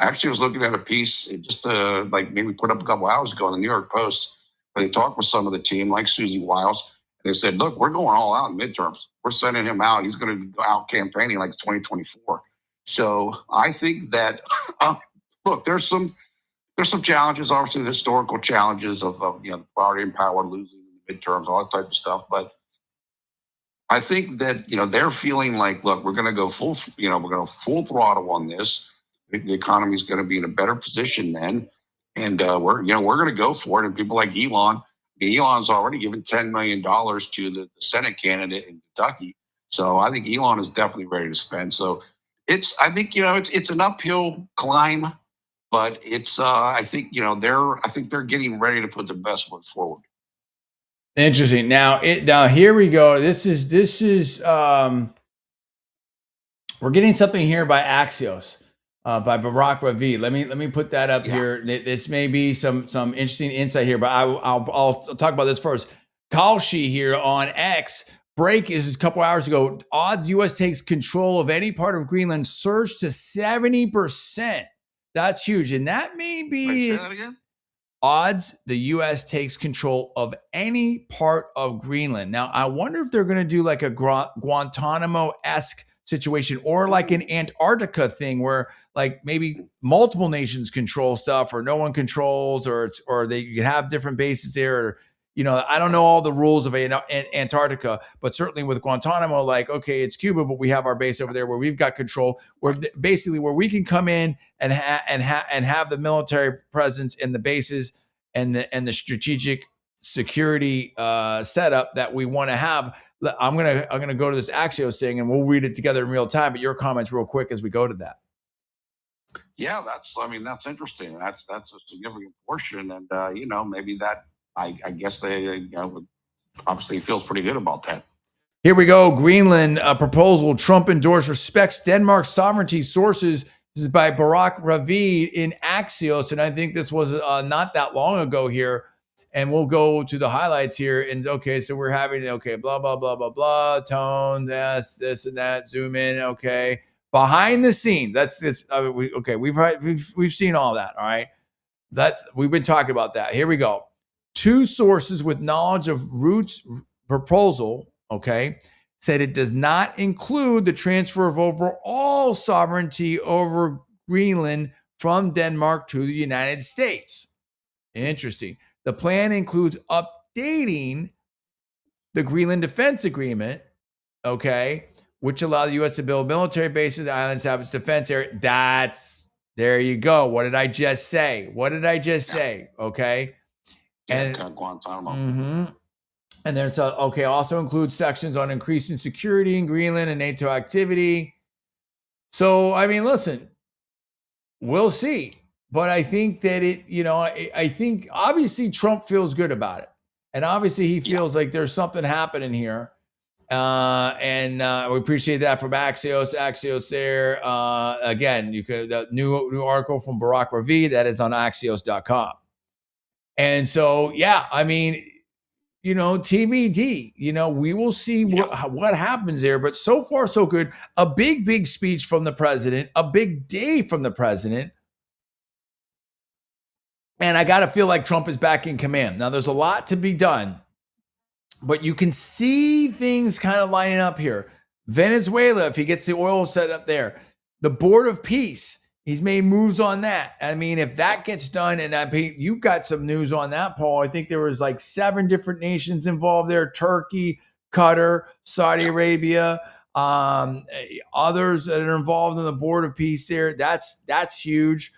I actually was looking at a piece just maybe put up a couple hours ago in the New York Post, where they talked with some of the team, like Susie Wiles, They said, look, we're going all out in midterms. We're sending him out. He's going to go out campaigning like 2024. So I think that, look, there's some challenges, obviously the historical challenges of the party in power losing in the midterms, all that type of stuff. But I think that, they're feeling like, look, we're going to go full throttle on this. The economy is going to be in a better position then. And we're going to go for it. And people like Elon's already given $10 million to the Senate candidate in Kentucky. So I think Elon is definitely ready to spend. So I think it's an uphill climb, but I think they're getting ready to put their best foot forward. Interesting. Now here we go. This is we're getting something here by Axios. By Barack Ravid. Let me put that up here. This may be some interesting insight here, but I'll talk about this first. Kalshi here on X. Break is a couple hours ago. Odds U.S. takes control of any part of Greenland surged to 70%. That's huge, and that may be. Wait, say that again? Odds the U.S. takes control of any part of Greenland. Now, I wonder if they're going to do like a Guantanamo-esque situation or like an Antarctica thing where like maybe multiple nations control stuff or no one controls or you can have different bases there. Or, I don't know all the rules of Antarctica, but certainly with Guantanamo, like, okay, it's Cuba, but we have our base over there where we've got control, where basically where we can come in and have the military presence in the bases and the strategic security setup that we want to have. I'm gonna go to this Axios thing and we'll read it together in real time. But your comments real quick as we go to that. Yeah, that's interesting. That's a significant portion, and maybe that I guess they obviously feels pretty good about that. Here we go. Greenland proposal Trump endorsed respects Denmark's sovereignty. Sources. This is by Barack Ravid in Axios, and I think this was not that long ago here. And we'll go to the highlights here. And okay, so we're having blah blah blah blah blah tone this and that. Zoom in. Okay, behind the scenes. We've seen all that. All right, we've been talking about that. Here we go. Two sources with knowledge of Rute's proposal. Okay, said it does not include the transfer of overall sovereignty over Greenland from Denmark to the United States. Interesting. The plan includes updating the Greenland Defense Agreement, okay, which allows the U.S. to build military bases, the islands have its defense area. There you go. What did I just say? Okay. And Guantanamo. Mm-hmm. And there's also includes sections on increasing security in Greenland and NATO activity. So, I mean, listen, we'll see. But I think that I think obviously Trump feels good about it. And obviously he feels like there's something happening here. And we appreciate that from Axios. Axios there. Again, you could, the new article from Barack Ravid, that is on Axios.com. And so, yeah, I mean, TBD, we will see what happens there. But so far, so good. A big speech from the president, a big day from the president. And I got to feel like Trump is back in command. Now, there's a lot to be done, but you can see things kind of lining up here. Venezuela, if he gets the oil set up there, the Board of Peace, he's made moves on that. I mean, if that gets done, and you've got some news on that, Paul. I think there was like 7 different nations involved there: Turkey, Qatar, Saudi Arabia, others that are involved in the Board of Peace there. That's huge.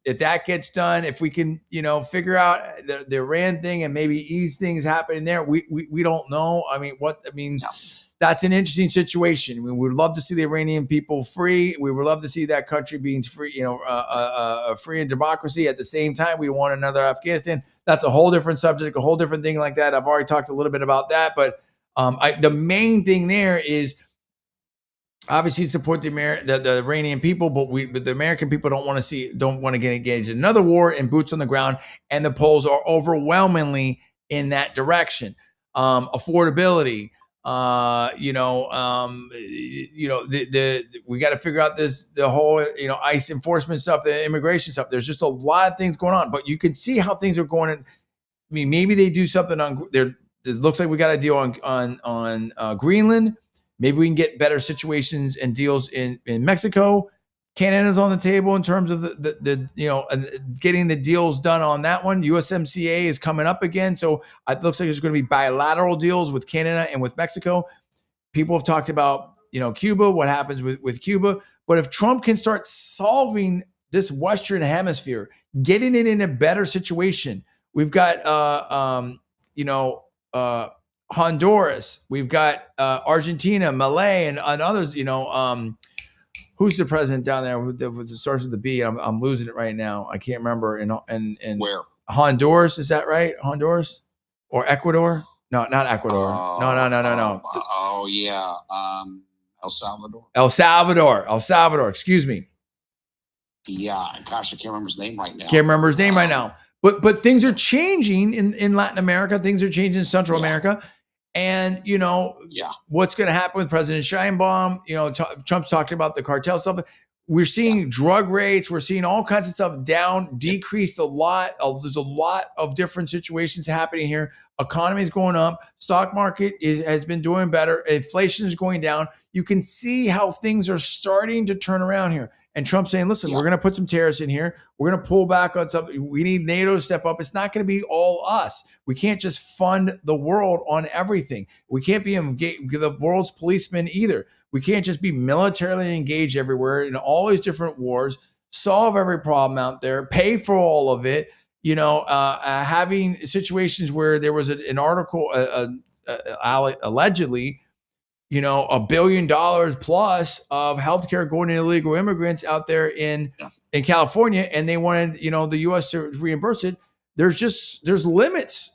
If that gets done, if we can, figure out the Iran thing and maybe ease things happening there, we don't know. That's an interesting situation. We would love to see the Iranian people free. We would love to see that country being free, free in democracy. At the same time, we want another Afghanistan. That's a whole different subject, a whole different thing like that. I've already talked a little bit about that, but the main thing there is obviously support the Iranian people, but the American people don't want to get engaged in another war and boots on the ground. And the polls are overwhelmingly in that direction. Affordability. We got to figure out the whole, ICE enforcement stuff, the immigration stuff. There's just a lot of things going on, but you can see how things are going. Maybe they do something on it looks like we got a deal on Greenland. Maybe we can get better situations and deals in Mexico. Canada's on the table in terms of the getting the deals done on that one. USMCA is coming up again, so it looks like there's going to be bilateral deals with Canada and with Mexico. People have talked about Cuba, what happens with Cuba, but if Trump can start solving this Western Hemisphere, getting it in a better situation, we've got Honduras, we've got Argentina, Malay, and others. Who's the president down there who starts with the B? I'm losing it right now. I can't remember. In Where? Honduras, is that right? Honduras or Ecuador? No, not Ecuador. No. Oh yeah, El Salvador. El Salvador. Excuse me. Yeah, gosh, I can't remember his name right now. Can't remember his name right now. But things are changing in Latin America. Things are changing in Central America. And, what's going to happen with President Sheinbaum? Trump's talking about the cartel stuff. We're seeing drug rates. We're seeing all kinds of stuff down, decreased a lot. There's a lot of different situations happening here. Economy is going up. Stock market has been doing better. Inflation is going down. You can see how things are starting to turn around here. And Trump's saying, listen, we're going to put some tariffs in here. We're going to pull back on something. We need NATO to step up. It's not going to be all us. We can't just fund the world on everything. We can't be the world's policeman either. We can't just be militarily engaged everywhere in all these different wars, solve every problem out there, pay for all of it. Having situations where there was an article allegedly, $1 billion plus of healthcare going to illegal immigrants out there in California, and they wanted, the U.S. to reimburse it. There's limits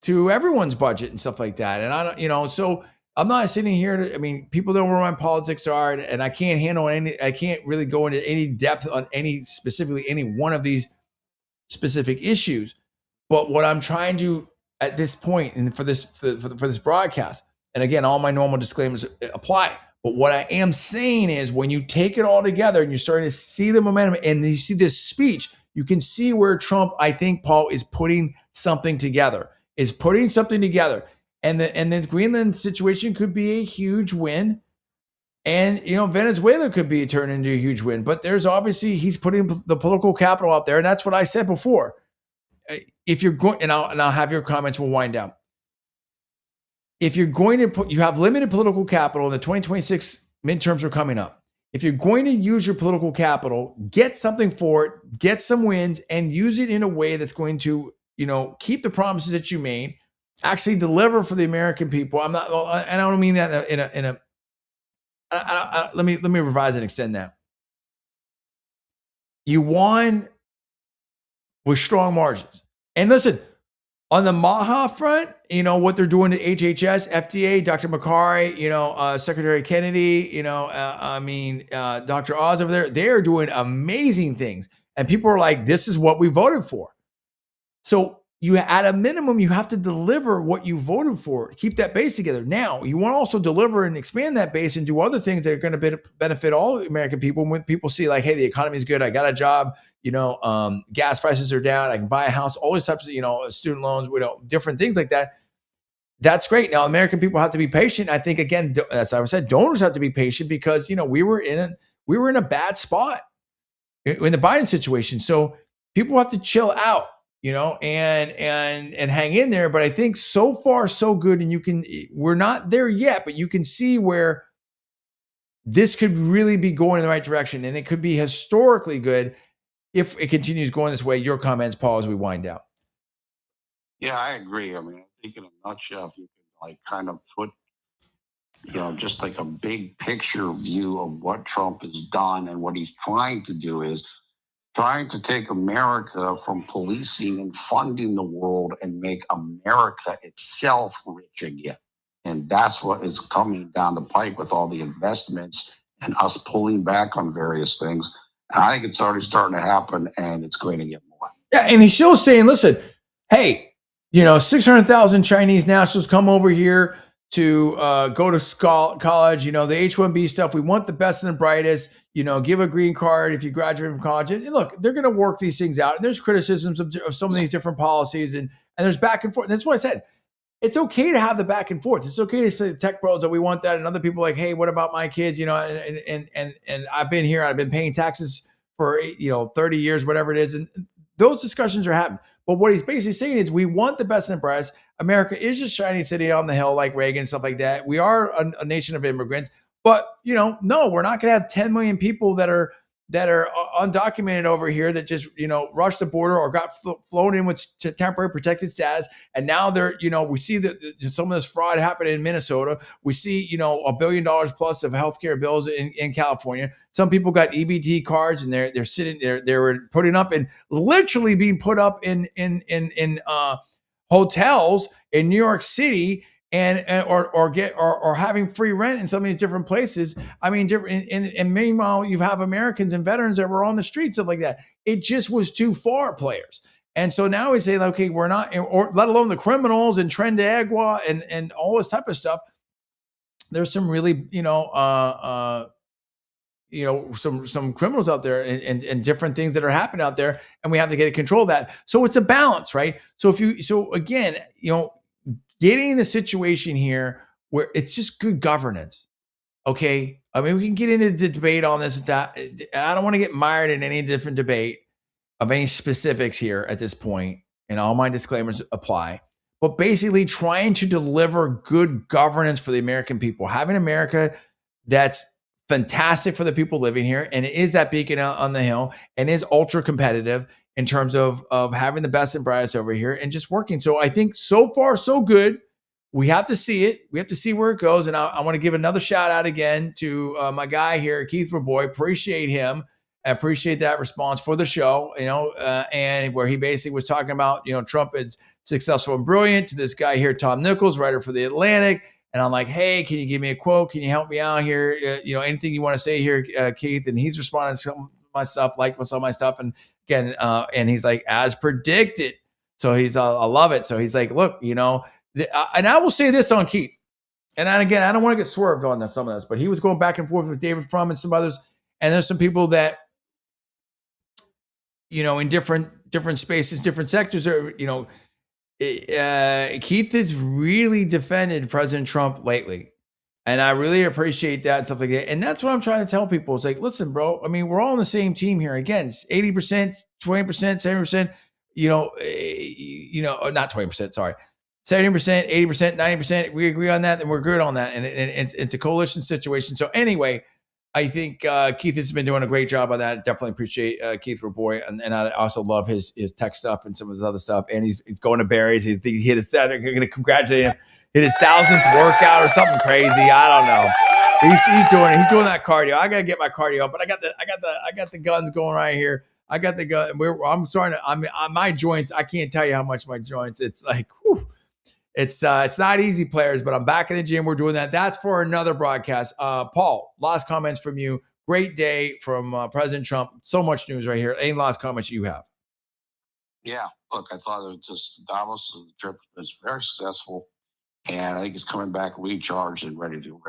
to everyone's budget and stuff like that. And I don't, so I'm not sitting here people know where my politics are, and I can't really go into any depth on specifically any one of these specific issues. But what I'm trying to, at this point, and for this broadcast, and again, all my normal disclaimers apply. But what I am saying is, when you take it all together and you're starting to see the momentum and you see this speech, you can see where Trump, I think, Paul, is putting something together. And the Greenland situation could be a huge win. And, Venezuela could be turned into a huge win. But there's obviously, he's putting the political capital out there. And that's what I said before. If you're going, and I'll have your comments, we'll wind down. If you're going to you have limited political capital, and the 2026 midterms are coming up. If you're going to use your political capital, get something for it, get some wins, and use it in a way that's going to, keep the promises that you made, actually deliver for the American people. And I don't mean that let me revise and extend that. You won with strong margins. And listen, on the MAHA front, what they're doing to HHS, FDA, Dr. Makari, Secretary Kennedy, Dr. Oz over there, they are doing amazing things. And people are like, this is what we voted for. So you, at a minimum, you have to deliver what you voted for. Keep that base together. Now, you want to also deliver and expand that base and do other things that are going to benefit all American people. When people see like, hey, the economy is good, I got a job, gas prices are down, I can buy a house, all these types of, student loans, different things like that. That's great. Now, American people have to be patient. I think, again, as I said, donors have to be patient because, we were in a bad spot in the Biden situation. So people have to chill out, and hang in there. But I think so far, so good. And we're not there yet, but you can see where this could really be going in the right direction. And it could be historically good if it continues going this way. Your comments, Paul, as we wind down. Yeah, I agree. I think in a nutshell, if you could kind of put, just like a big picture view of what Trump has done and what he's trying to do is trying to take America from policing and funding the world and make America itself rich again. And that's what is coming down the pike with all the investments and us pulling back on various things. And I think it's already starting to happen, and it's going to get more. Yeah, and he's still saying, listen, hey, 600,000 Chinese nationals come over here to go to college, the H-1B stuff. We want the best and the brightest, give a green card if you graduate from college. And look, they're going to work these things out. And there's criticisms of some of these different policies, and there's back and forth. And that's what I said. it's okay to have the back and forth. It's okay to say the tech pros that we want that, and other people like, hey, what about my kids? And I've been here, I've been paying taxes for 30 years, whatever it is, and those discussions are happening. But what he's basically saying is, we want the best and brightest. America is a shining city on the hill, like Reagan, stuff like that. We are a nation of immigrants, but no, we're not going to have 10 million people that are undocumented over here that just rushed the border or got flown in with temporary protected status, and now they're we see that some of this fraud happened in Minnesota. We see $1 billion plus of healthcare bills in California. Some people got EBT cards, and they're sitting there. They were putting up and literally being put up in hotels in New York City, and or having free rent in some of these different places. I mean, different. And meanwhile, you have Americans and veterans that were on the streets, stuff like that. It just was too far, players. And so now we say, okay, we're not, or let alone the criminals and Tren de Agua and all this type of stuff. There's some really, some criminals out there and different things that are happening out there, and we have to get control of that. So it's a balance, right? So again, getting in the situation here where it's just good governance. Okay. I mean, we can get into the debate on this. That I don't want to get mired in any different debate of any specifics here at this point, and all my disclaimers apply. But basically, trying to deliver good governance for the American people, having America that's fantastic for the people living here, and it is that beacon on the hill, and is ultra competitive in terms of having the best and brightest over here, and just working. So I think so far so good. We have to see it. We have to see where it goes. And I want to give another shout out again to my guy here, Keith Raboy. Appreciate him. I appreciate that response for the show, and where he basically was talking about, Trump is successful and brilliant, to this guy here, Tom Nichols, writer for The Atlantic. And I'm like, hey, can you give me a quote? Can you help me out here? Anything you want to say here, Keith? And he's responding to some of my stuff, liked some of my stuff. And again, and he's like, as predicted. So he's, I love it. So he's like, look, and I will say this on Keith. And again, I don't want to get swerved on some of this, but he was going back and forth with David Frum and some others. And there's some people that, in different spaces, different sectors are, Keith has really defended President Trump lately. And I really appreciate that and stuff like that. And that's what I'm trying to tell people. It's like, listen, bro, I mean, we're all on the same team here. Again, it's 80%, 20%, 70%, not 20%, sorry. 70%, 80%, 90%. We agree on that, and we're good on that. And it's a coalition situation. So anyway, I think Keith has been doing a great job on that. Definitely appreciate Keith Raboy, and I also love his tech stuff and some of his other stuff. And he's going to Barry's. He hit his. They're going to congratulate him. Hit his 1,000th workout or something crazy. I don't know. He's doing it. He's doing that cardio. I gotta get my cardio up, but I got the guns going right here. I got the gun. I'm starting to. On my joints. I can't tell you how much my joints. It's like, whew. It's not easy, players, but I'm back in the gym. We're doing that. That's for another broadcast. Paul, last comments from you. Great day from President Trump. So much news right here. Any last comments you have? Yeah, look, I thought it was just Davos trip was very successful, and I think it's coming back recharged and ready to go.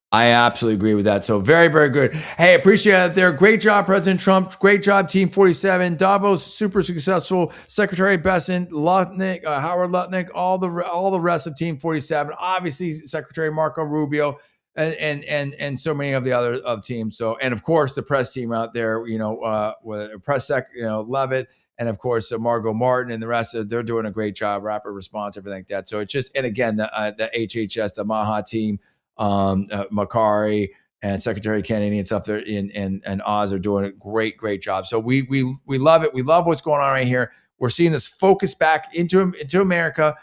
I absolutely agree with that. So very, very good. Hey, appreciate it there. Great job, President Trump. Great job, Team 47. Davos, super successful. Secretary Bessent, Lutnick, Howard Lutnick, all the rest of Team 47. Obviously, Secretary Marco Rubio, and so many of the other teams. So, and of course, the press team out there. With press sec, Levitt, and of course, Margot Martin and the rest of. They're doing a great job. Rapid response, everything like that. So it's just, and again, the HHS, the Maha team. Makari and Secretary Kennedy and stuff there and Oz are doing a great job. So we love it. We love what's going on right here. We're seeing this focus back into America,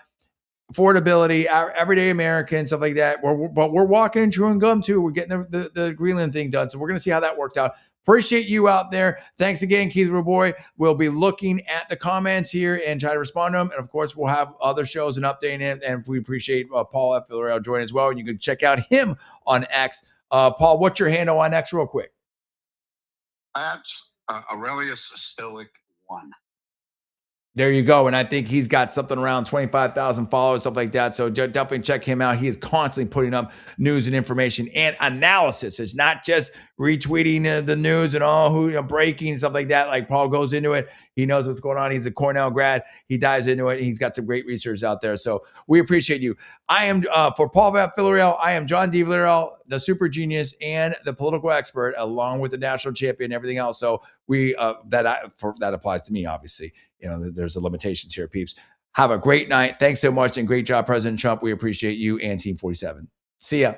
affordability, our everyday Americans, stuff like that. But we're walking and chewing gum too. We're getting the Greenland thing done. So we're going to see how that worked out. Appreciate you out there. Thanks again, Keith Raboy. We'll be looking at the comments here and try to respond to them. And of course, we'll have other shows and updating it. And we appreciate Paul F. Villarreal joining as well. And you can check out him on X. Paul, what's your handle on X real quick? That's Aurelius Stoic 1. There you go. And I think he's got something around 25,000 followers, stuff like that. So definitely check him out. He is constantly putting up news and information and analysis. It's not just retweeting the news and all breaking and stuff like that. Like Paul goes into it. He knows what's going on. He's a Cornell grad. He dives into it. He's got some great research out there. So we appreciate you. I am for Paul Villarreal. I am John D. Villarreal, the super genius and the political expert, along with the national champion and everything else. So that applies to me, obviously. There's the limitations here, peeps. Have a great night. Thanks so much. And great job, President Trump. We appreciate you and Team 47. See ya.